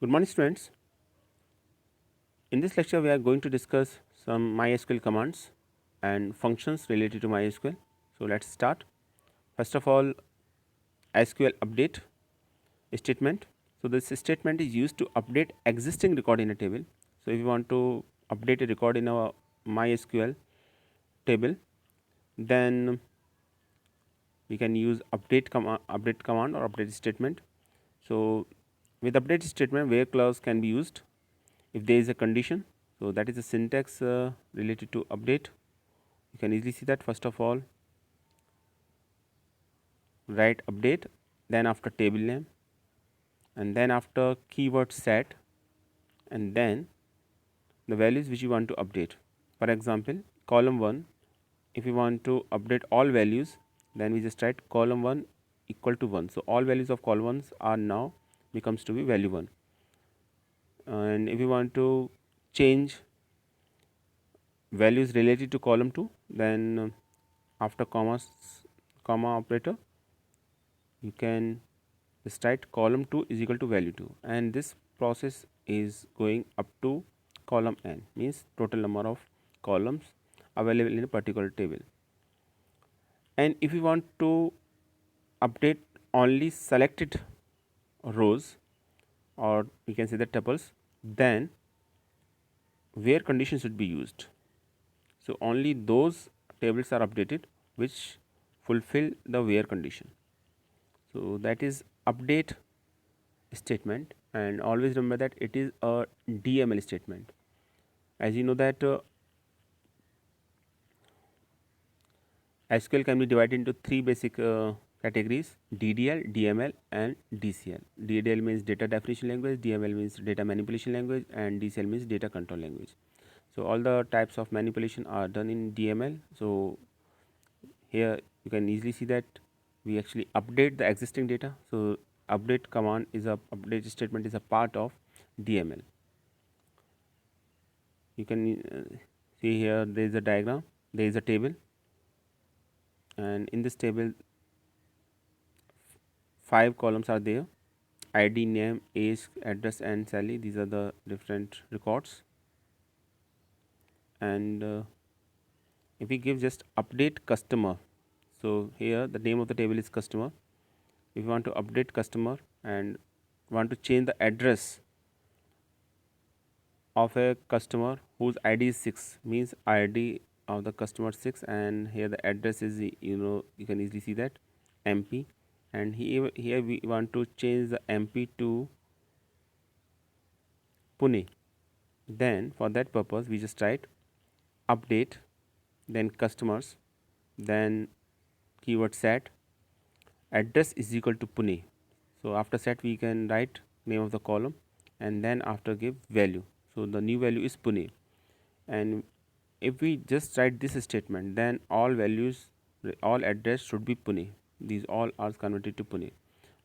Good morning, students. In this lecture, we are going to discuss some MySQL commands and functions related to MySQL. So, let's start. First of all, SQL update statement. So, this statement is used to update existing record in a table. So, if you want to update a record in a MySQL table, then we can use update command or update statement. So, with update statement, where clause can be used if there is a condition. So, that is the syntax related to update. You can easily see that. First of all, write update, then after table name, and then after keyword set, and then the values which you want to update. For example, column 1, if you want to update all values, then we just write column 1 equal to 1. So, all values of column 1s are now becomes to be value 1. And if you want to change values related to column 2, then after comma operator, you can just write column 2 is equal to value 2, and this process is going up to column n, means total number of columns available in a particular table. And if you want to update only selected rows, or you can say the tuples, then where condition should be used. So, only those tables are updated which fulfill the where condition. So, that is update statement, and always remember that it is a DML statement. As you know that SQL can be divided into three basic categories: DDL, DML, and DCL. DDL means data definition language, DML means data manipulation language, and DCL means data control language. So, all the types of manipulation are done in DML. So, here you can easily see that we actually update the existing data. So, update statement is a part of DML. You can see here there is a diagram, there is a table, and in this table 5 columns are there: ID, name, age, address, and salary. These are the different records. And if we give just update customer, so here the name of the table is customer. If you want to update customer and want to change the address of a customer whose ID is 6, means ID of the customer 6, and here the address is, you can easily see that MP, and here we want to change the MP to Pune. Then for that purpose we just write update, then customers, then keyword set, address is equal to Pune. So after set we can write name of the column, and then after give value. So the new value is Pune, and if we just write this statement, then all values, all address should be Pune. These all are converted to Pune,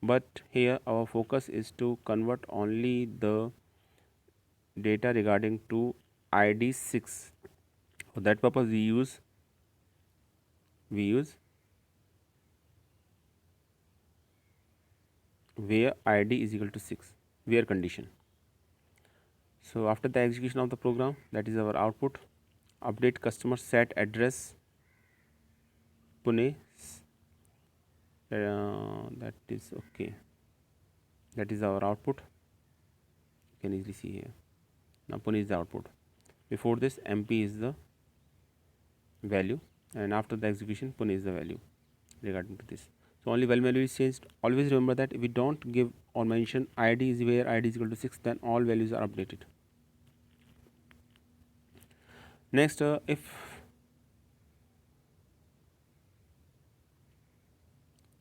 but here our focus is to convert only the data regarding to ID 6. For that purpose we use where ID is equal to 6, where condition. So after the execution of the program, that is our output: update customer set address Pune. That is okay. That is our output. You can easily see here. Now Pune is the output. Before this, MP is the value, and after the execution, Pune is the value regarding to this. So only value is changed. Always remember that if we don't give or mention ID is where ID is equal to 6, then all values are updated. Next,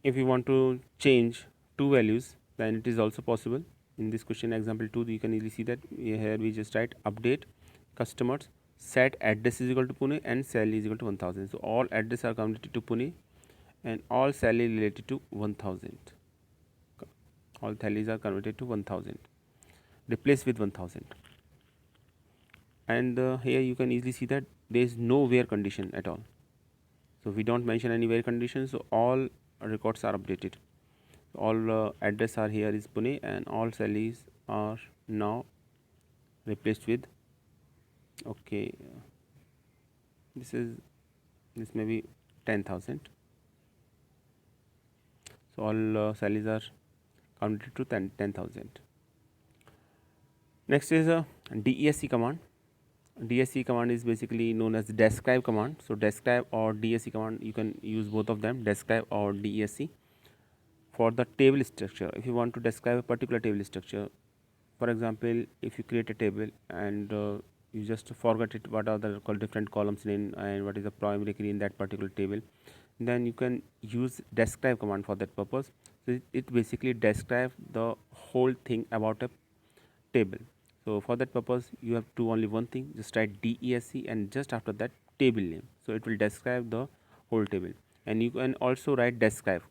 if you want to change two values, then it is also possible. In this question example 2, you can easily see that here we just write update customers set address is equal to Pune and salary is equal to 1000. So all address are converted to Pune and all salary related to 1000. All salaries are converted to 1000, replaced with 1000. And here you can easily see that there is no where condition at all. So we don't mention any where condition, so all records are updated. All address are here is Pune and all salaries are now replaced with, okay, this is, this may be 10,000. So all salaries are counted to 10,000. Next is a DESC command. DSC command is basically known as describe command. So describe or DSC command, you can use both of them, describe or DSC, for the table structure. If you want to describe a particular table structure, for example, if you create a table and you just forget it, what are the different columns in and what is the primary key in that particular table, then you can use describe command for that purpose. So it basically describe the whole thing about a table. So for that purpose you have to only one thing, just write DESC and just after that table name, so it will describe the whole table. And you can also write describe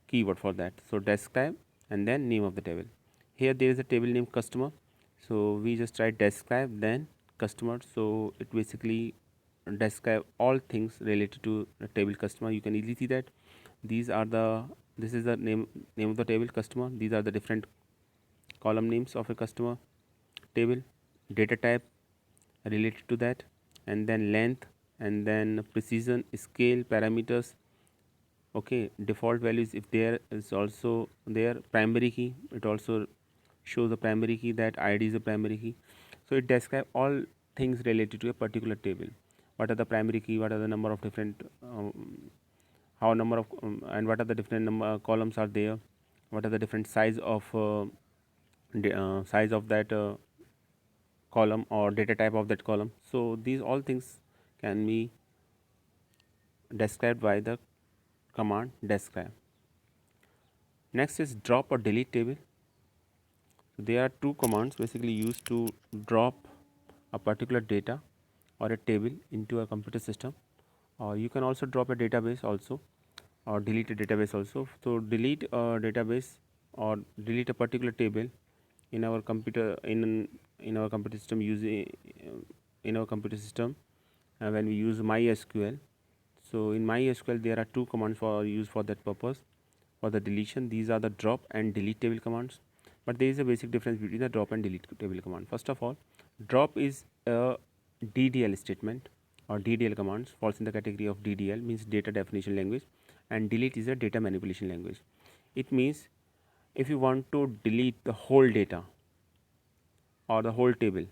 keyword for that, so describe and then name of the table. Here there is a table name customer, so we just write describe then customer, so it basically describe all things related to the table customer. You can easily see that these are the, this is the name of the table customer, these are the different column names of a customer table, data type related to that, and then length, and then precision, scale, parameters, okay, default values if there is also there, primary key, it also shows the primary key, that ID is a primary key. So it describes all things related to a particular table. What are the primary key, what are the number of different how number of and what are the different number columns are there, what are the different size of size of that column or data type of that column. So these all things can be described by the command describe. Next is drop or delete table. There are two commands basically used to drop a particular data or a table into a computer system, or you can also drop a database also, or delete a database also. So delete a database or delete a particular table in our computer, in our computer system, using in our computer system when we use MySQL. So in MySQL there are two commands for use for that purpose, for the deletion. These are the drop and delete table commands. But there is a basic difference between the drop and delete table command. First of all, drop is a DDL statement, or DDL commands falls in the category of DDL, means data definition language, and delete is a data manipulation language. It means if you want to delete the whole data or the whole table,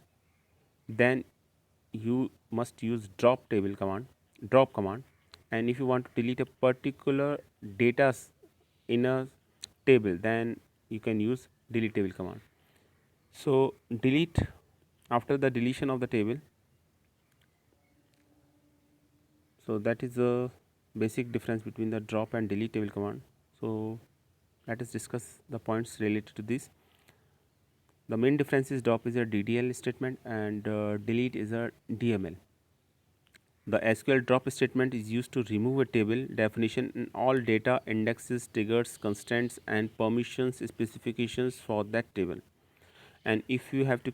then you must use drop command. And if you want to delete a particular data in a table, then you can use delete table command. So delete, after the deletion of the table, so that is the basic difference between the drop and delete table command. So let us discuss the points related to this. The main difference is drop is a DDL statement and delete is a DML. The SQL drop statement is used to remove a table definition in all data, indexes, triggers, constraints, and permissions specifications for that table. And if you have to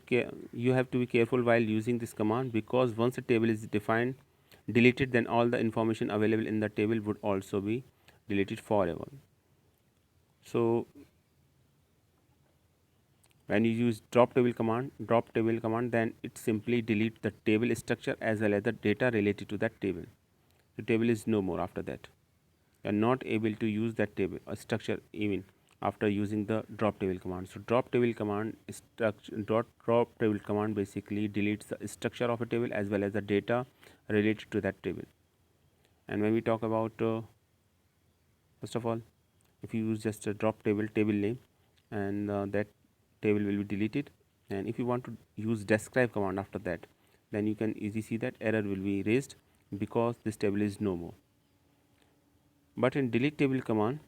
you have to be careful while using this command, because once a table is defined, deleted, then all the information available in the table would also be deleted forever. So when you use drop table command, then it simply delete the table structure as well as the data related to that table. The table is no more after that. You are not able to use that table or structure even after using the drop table command. So drop table command drop table command basically deletes the structure of a table as well as the data related to that table. And when we talk about first of all, if you use just a drop table name, and that table will be deleted. And if you want to use describe command after that, then you can easily see that error will be raised because this table is no more. But in delete table command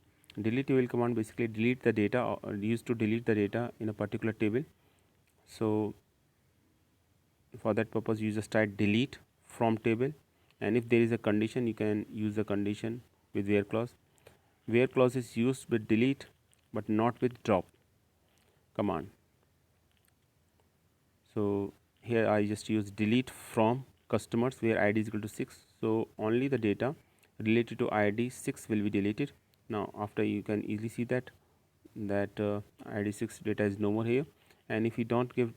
basically delete the data, or used to delete the data in a particular table. So for that purpose you just type delete from table, and if there is a condition you can use the condition with where clause. Where clause is used with delete but not with drop command. So here I just use delete from customers where ID is equal to 6. So only the data related to ID 6 will be deleted. Now after, you can easily see that ID 6 data is no more here, and if you don't give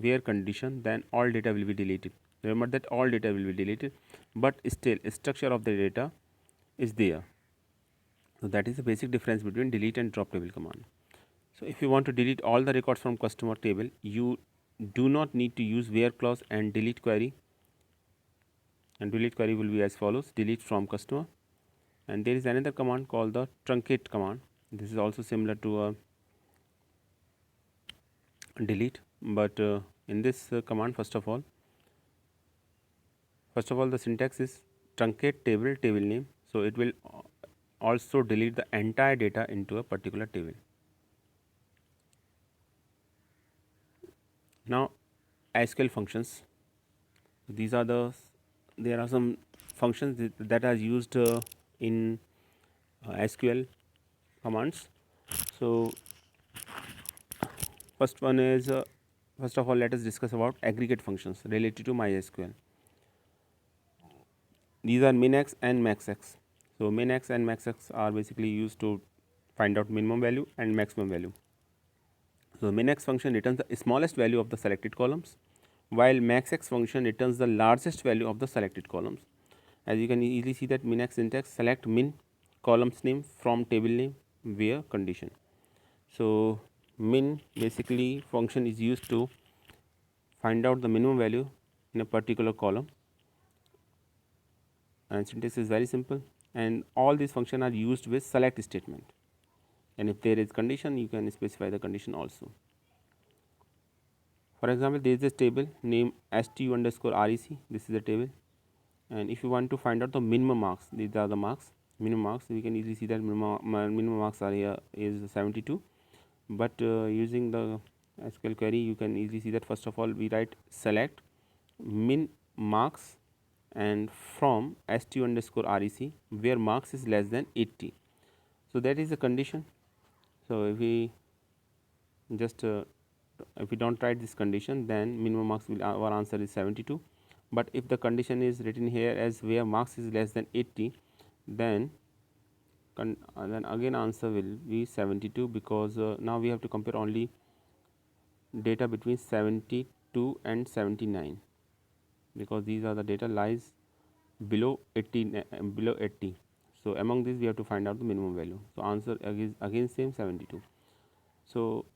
where condition, then all data will be deleted. Remember that all data will be deleted, but still structure of the data is there. So that is the basic difference between delete and drop table command. So if you want to delete all the records from customer table, you do not need to use where clause and delete query. And delete query will be as follows: delete from customer. And there is another command called the truncate command. This is also similar to a delete, but in this command, first of all the syntax is truncate table name. So it will also delete the entire data into a particular table. Now SQL functions. These are there are some functions that are used in SQL commands. So first one is first of all, let us discuss about aggregate functions related to MySQL. These are minx and maxx. So minx and maxx are basically used to find out minimum value and maximum value. So minx function returns the smallest value of the selected columns, while maxx function returns the largest value of the selected columns. As you can easily see that minx syntax: select min columns name from table name where condition. So min basically function is used to find out the minimum value in a particular column, and syntax is very simple, and all these functions are used with select statement, and if there is condition, you can specify the condition also. For example, there is a table named stu underscore rec. This is the table, and if you want to find out the minimum marks, these are the marks, minimum marks. We can easily see that minimum marks are here is 72, but using the SQL query, you can easily see that first of all we write select min marks and from stu underscore rec where marks is less than 80. So that is the condition. So if we just if we don't write this condition, then minimum marks will, our answer is 72. But if the condition is written here as where marks is less than 80, then then again answer will be 72, because now we have to compare only data between 72 and 79, because these are the data lies below 80, below 80. So among these we have to find out the minimum value. So answer again same 72. So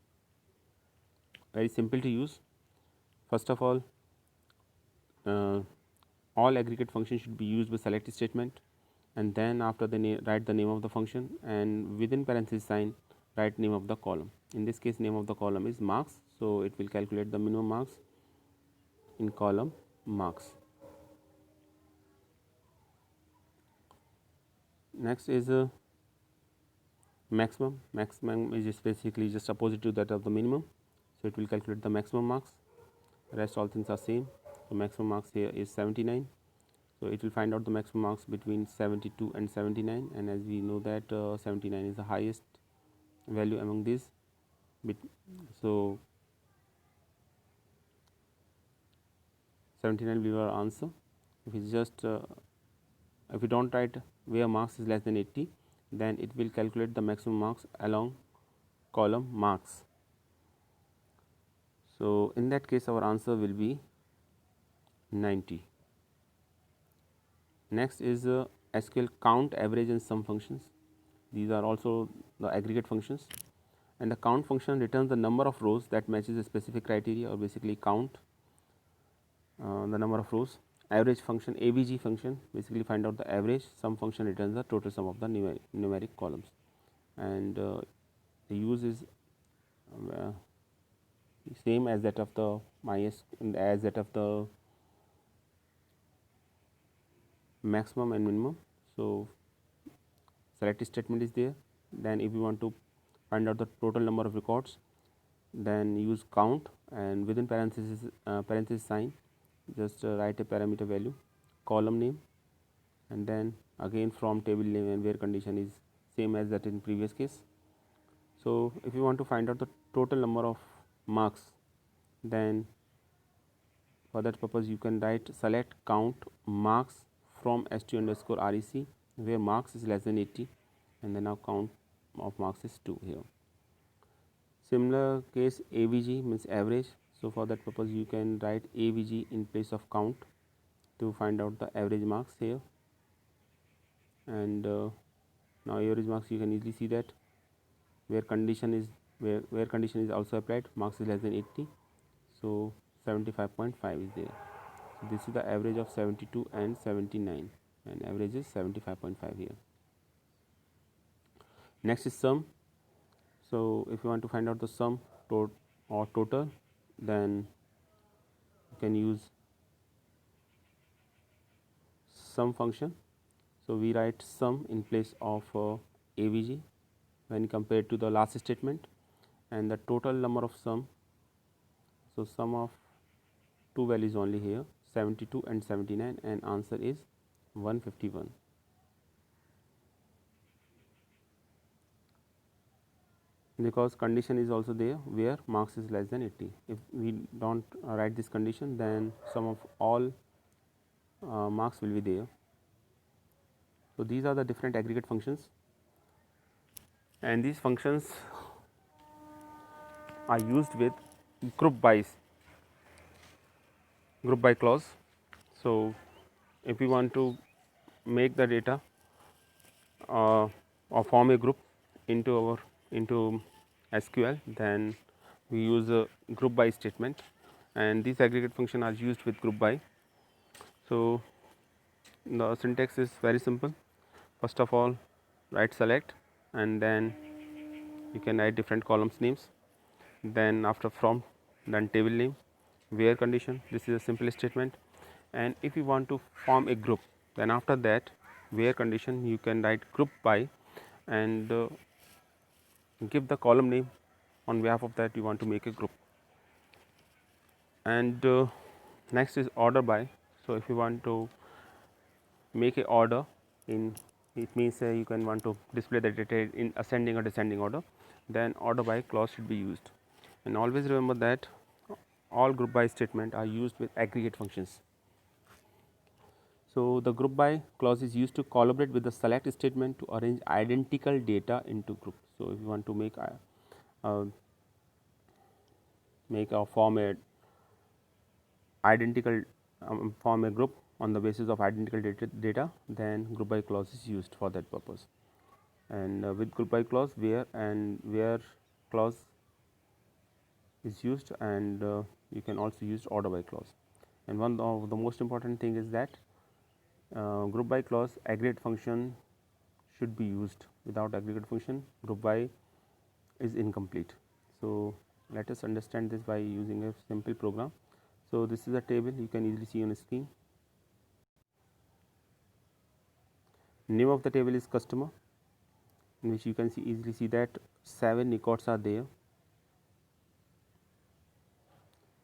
very simple to use. First of all aggregate functions should be used with select statement, and then after the write the name of the function, and within parenthesis sign write name of the column. In this case, name of the column is marks, so it will calculate the minimum marks in column marks. Next is maximum. Maximum is just basically just opposite to that of the minimum, so it will calculate the maximum marks. Rest all things are same. So maximum marks here is 79, so it will find out the maximum marks between 72 and 79, and as we know that 79 is the highest value among these. So 79 will be our answer. If it's just if we don't write where marks is less than 80, then it will calculate the maximum marks along column marks. So in that case, our answer will be 90. Next is SQL count, average and sum functions. These are also the aggregate functions, and the count function returns the number of rows that matches a specific criteria, or basically count the number of rows. Average function, AVG function, basically find out the average. Sum function returns the total sum of the numeric columns, and the use is same as that of the as that of the maximum and minimum. So select statement is there. Then if you want to find out the total number of records, then use count, and within parenthesis sign just write a parameter value, column name, and then again from table name and where condition is same as that in previous case. So if you want to find out the total number of marks, then for that purpose you can write select count marks from stu underscore rec where marks is less than 80, and then now count of marks is 2 here. Similar case, AVG means average. So for that purpose you can write AVG in place of count to find out the average marks here. And now average marks, you can easily see that where condition is also applied, marks is less than 80, so 75.5 is there. So this is the average of 72 and 79, and average is 75.5 here. Next is sum. So if you want to find out the sum or total, then you can use sum function. So we write sum in place of AVG when compared to the last statement, and the total number of sum. So sum of two values only here, 72 and 79, and answer is 151. Because condition is also there where marks is less than 80. If we don't write this condition, then sum of all marks will be there. So these are the different aggregate functions, and these functions are used with group by clause. So if we want to make the data or form a group into SQL, then we use a group by statement, and these aggregate function are used with group by. So the syntax is very simple. First of all, write select, and then you can write different columns names, then after from, then table name, where condition, this is a simple statement. And if you want to form a group, then after that where condition, you can write group by and give the column name. On behalf of that you want to make a group. And next is order by. So if you want to make a order in, it means you can want to display the data in ascending or descending order, then order by clause should be used. And always remember that all group by statement are used with aggregate functions. So the group by clause is used to collaborate with the select statement to arrange identical data into groups. So if you want to make a form a identical form a group on the basis of identical data, then group by clause is used for that purpose. And with group by clause, where clause is used, and you can also use order by clause. And one of the most important thing is that group by clause aggregate function should be used. Without aggregate function, group by is incomplete. So let us understand this by using a simple program. So this is a table, you can easily see on the screen. Name of the table is customer, in which you can easily see that 7 records are there,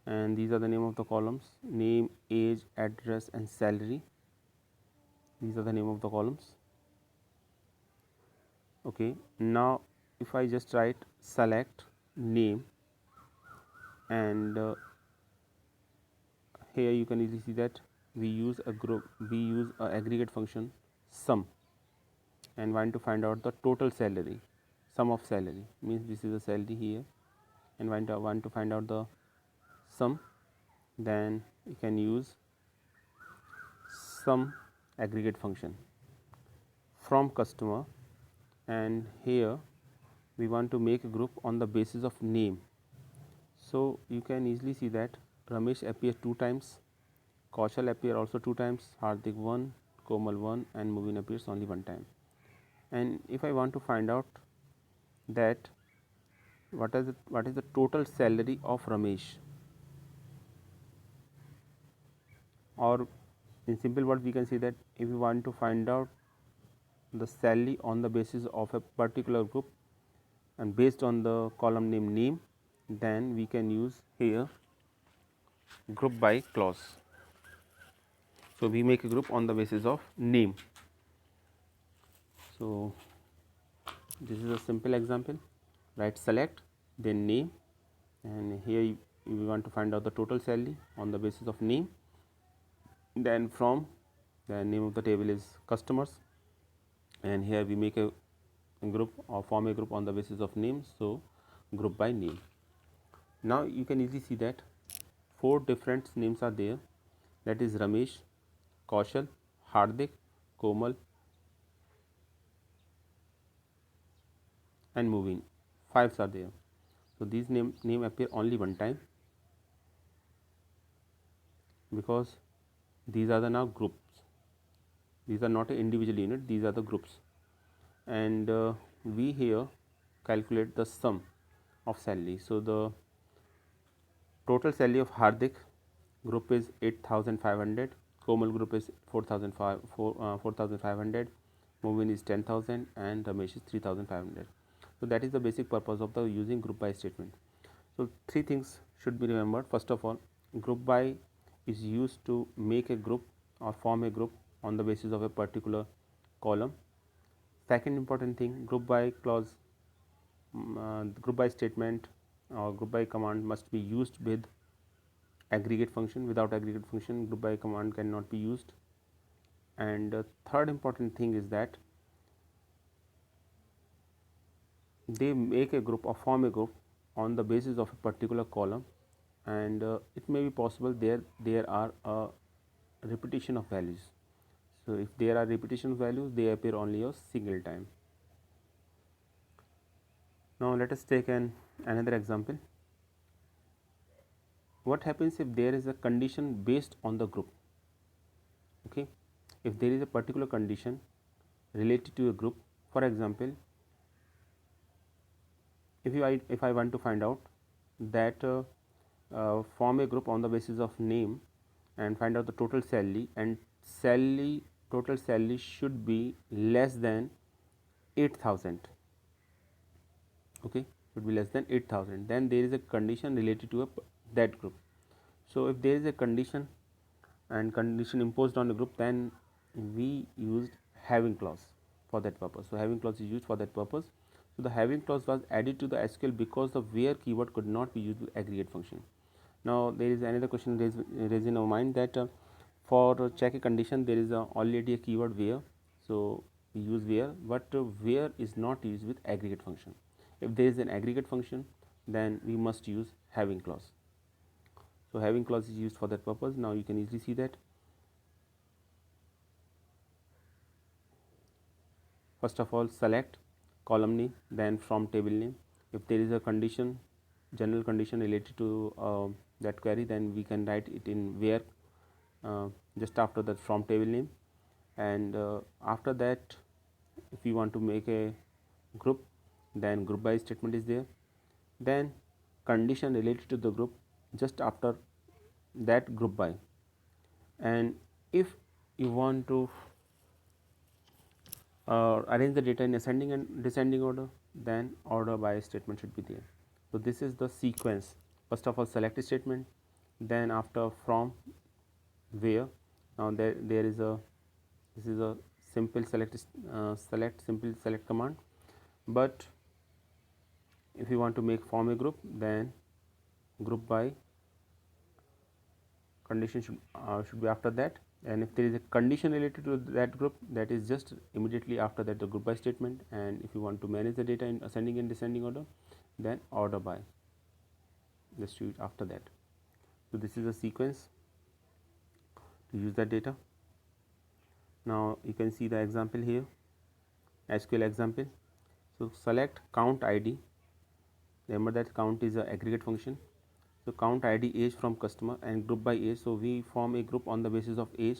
and these are the name of the columns: name, age, address, and salary. These are the name of the columns. Okay, now if I just write select name, and here you can easily see that we use a aggregate function sum, and want to find out the total salary. Sum of salary means this is a salary here, and want to find out the sum, then you can use sum aggregate function from customer, and here we want to make a group on the basis of name. So you can easily see that Ramesh appears 2 times, Kaushal appear also 2 times, Hardik 1, Komal 1, and Mubin appears only 1 time. And if I want to find out that what is the total salary of Ramesh, or in simple words we can say that if you want to find out the salary on the basis of a particular group and based on the column name, then we can use here group by clause. So we make a group on the basis of name. So this is a simple example. Write select, then name, and here you want to find out the total salary on the basis of name. Then from, the name of the table is customers, and here we make a group or form a group on the basis of name. So group by name. Now you can easily see that 4 different names are there, that is Ramesh, Kaushal, Hardik, Komal and Moving. 5s are there. So these name appear only one time, because these are the now groups. These are not an individual unit, these are the groups. And we here calculate the sum of salary. So the total salary of Hardik group is 8,500, Komal group is 4,500, Movin is 10,000 and Ramesh is 3,500. So that is the basic purpose of the using group by statement. So 3 things should be remembered. First of all, group by is used to make a group or form a group on the basis of a particular column. Second important thing, group by clause, group by statement or group by command must be used with aggregate function. Without aggregate function, group by command cannot be used. And third important thing is that they make a group or form a group on the basis of a particular column, and it may be possible there are a repetition of values. So if there are repetition of values, they appear only a single time. Now let us take another example. What happens if there is a condition based on the group? Okay, if there is a particular condition related to a group, for example, if I want to find out that form a group on the basis of name and find out the total salary, and total salary should be less than 8,000. Okay, should be less than 8,000. Then there is a condition related to that group. So if there is a condition and condition imposed on the group, then we used having clause for that purpose. So having clause is used for that purpose. So the having clause was added to the SQL because the where keyword could not be used with aggregate function. Now there is another question raised in our mind that for check a condition there is already a keyword where, so we use where, but where is not used with aggregate function. If there is an aggregate function, then we must use having clause. So having clause is used for that purpose. Now you can easily see that. First of all, select column name, then from table name. If there is a condition, general condition related to that query, then we can write it in where just after that from table name. And after that, if we want to make a group, then group by statement is there. Then condition related to the group just after that group by. And if you want to arrange the data in ascending and descending order, then order by statement should be there. So this is the sequence. First of all, select statement, then after from where. Now there is a, this is a simple simple select command, but if you want to make form a group, then group by condition should be after that. And if there is a condition related to that group, that is just immediately after that the group by statement. And if you want to manage the data in ascending and descending order, then order by, just use after that. So this is a sequence to use that data. Now you can see the example here, SQL example. So select count ID. Remember that count is an aggregate function. So count ID age from customer and group by age. So we form a group on the basis of age,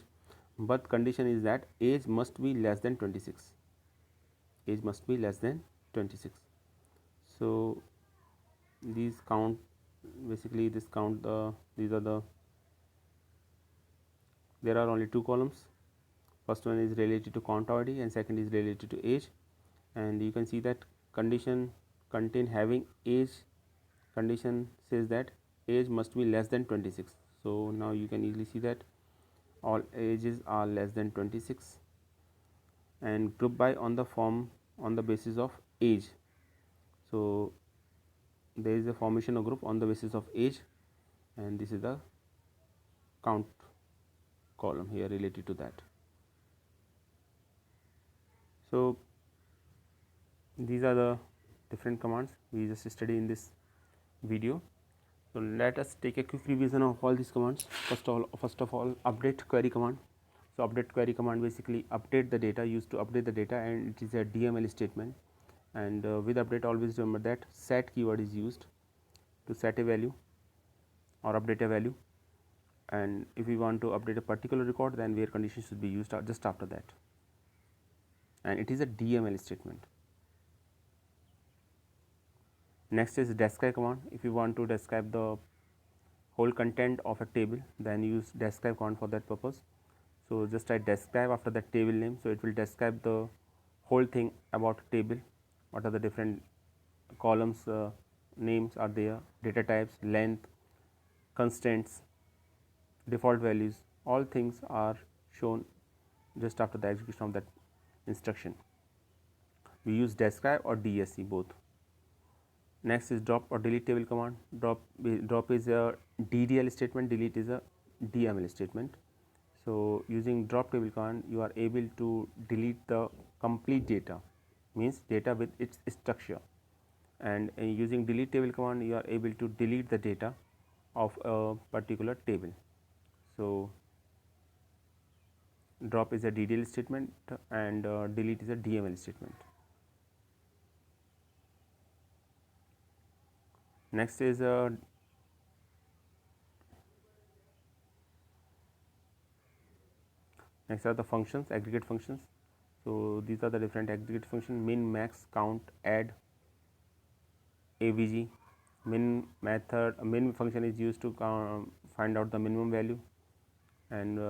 but condition is that age must be less than 26. Age must be less than 26. So these count, basically this count these are the, there are only 2 columns. First one is related to count ID and second is related to age. And you can see that condition contain having age, condition says that age must be less than 26. So now you can easily see that all ages are less than 26, and group by on the form on the basis of age. So there is a formation of group on the basis of age, and this is the count column here related to that. So these are the different commands we just studied in this video. So let us take a quick revision of all these commands. First of all, update query command. So update query command basically update the data, used to update the data, and it is a DML statement. And with update, always remember that set keyword is used to set a value or update a value. And if we want to update a particular record, then where condition should be used just after that. And it is a DML statement. Next is describe command. If you want to describe the whole content of a table, then use describe command for that purpose. So just write describe after that table name. So it will describe the whole thing about table. What are the different columns names are there, data types, length, constants, default values, all things are shown just after the execution of that instruction. We use describe or DSC both. Next is drop or delete table command. Drop is a DDL statement, delete is a DML statement. So using drop table command, you are able to delete the complete data, means data with its structure. And using delete table command, you are able to delete the data of a particular table. So drop is a DDL statement and delete is a DML statement. Next is next are the functions, aggregate functions. So these are the different aggregate functions: min, max, count, add, avg. Min function is used to find out the minimum value, and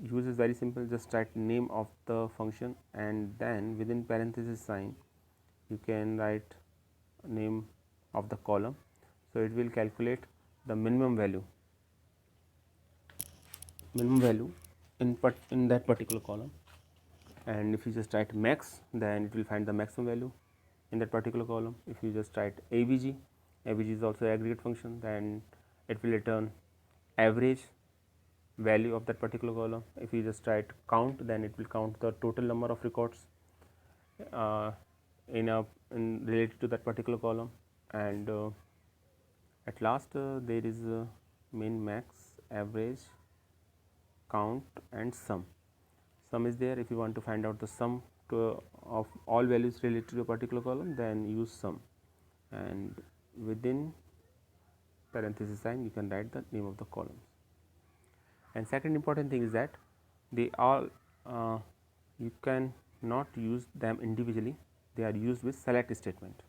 use is very simple. Just write name of the function, and then within parenthesis sign you can write name of the column. So it will calculate the minimum value in that particular column. And if you just write max, then it will find the maximum value in that particular column. If you just write avg is also aggregate function, then it will return average value of that particular column. If you just write count, then it will count the total number of records in related to that particular column. And at last there is min, max, average, count, and sum. Sum is there. If you want to find out the sum of all values related to a particular column, then use sum, and within parenthesis sign you can write the name of the columns. And second important thing is that they all you can not use them individually, they are used with select statement.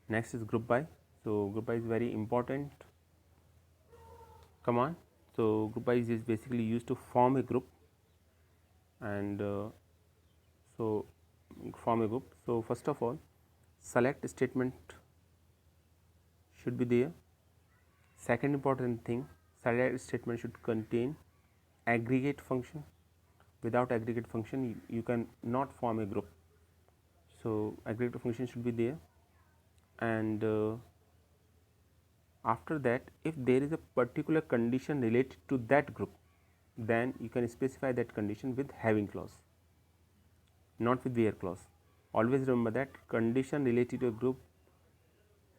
Next is group by. So group by is very important command. So group by is basically used to form a group, and so form a group. So first of all, select statement should be there. Second important thing, select statement should contain aggregate function. Without aggregate function, you can not form a group. So aggregate function should be there. And after that, if there is a particular condition related to that group, then you can specify that condition with having clause, not with where clause. Always remember that condition related to a group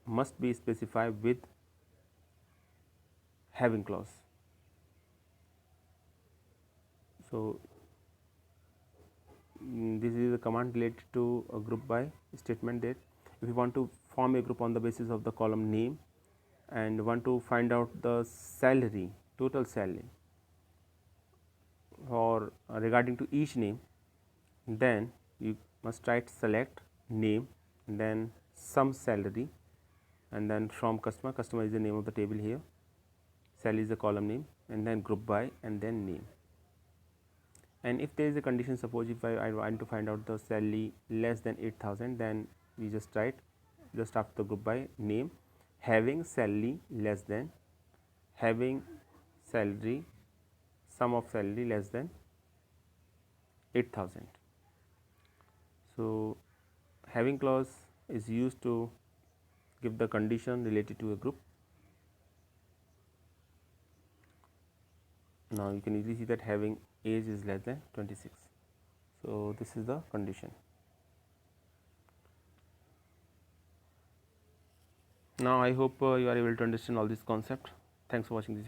must be specified with having clause. So this is a command related to a group by statement, that if you want to form a group on the basis of the column name and want to find out the salary, total salary, or regarding to each name, then you must write select name, then some salary, and then from customer. Customer is the name of the table here, salary is the column name, and then group by, and then name. And if there is a condition, suppose if I want to find out the salary less than 8,000, then we just write just after the group by name, having salary less than, having salary, sum of salary less than 8,000. So having clause is used to give the condition related to a group. Now you can easily see that having age is less than 26. So, this is the condition. Now, I hope you are able to understand all this concept. Thanks for watching this video.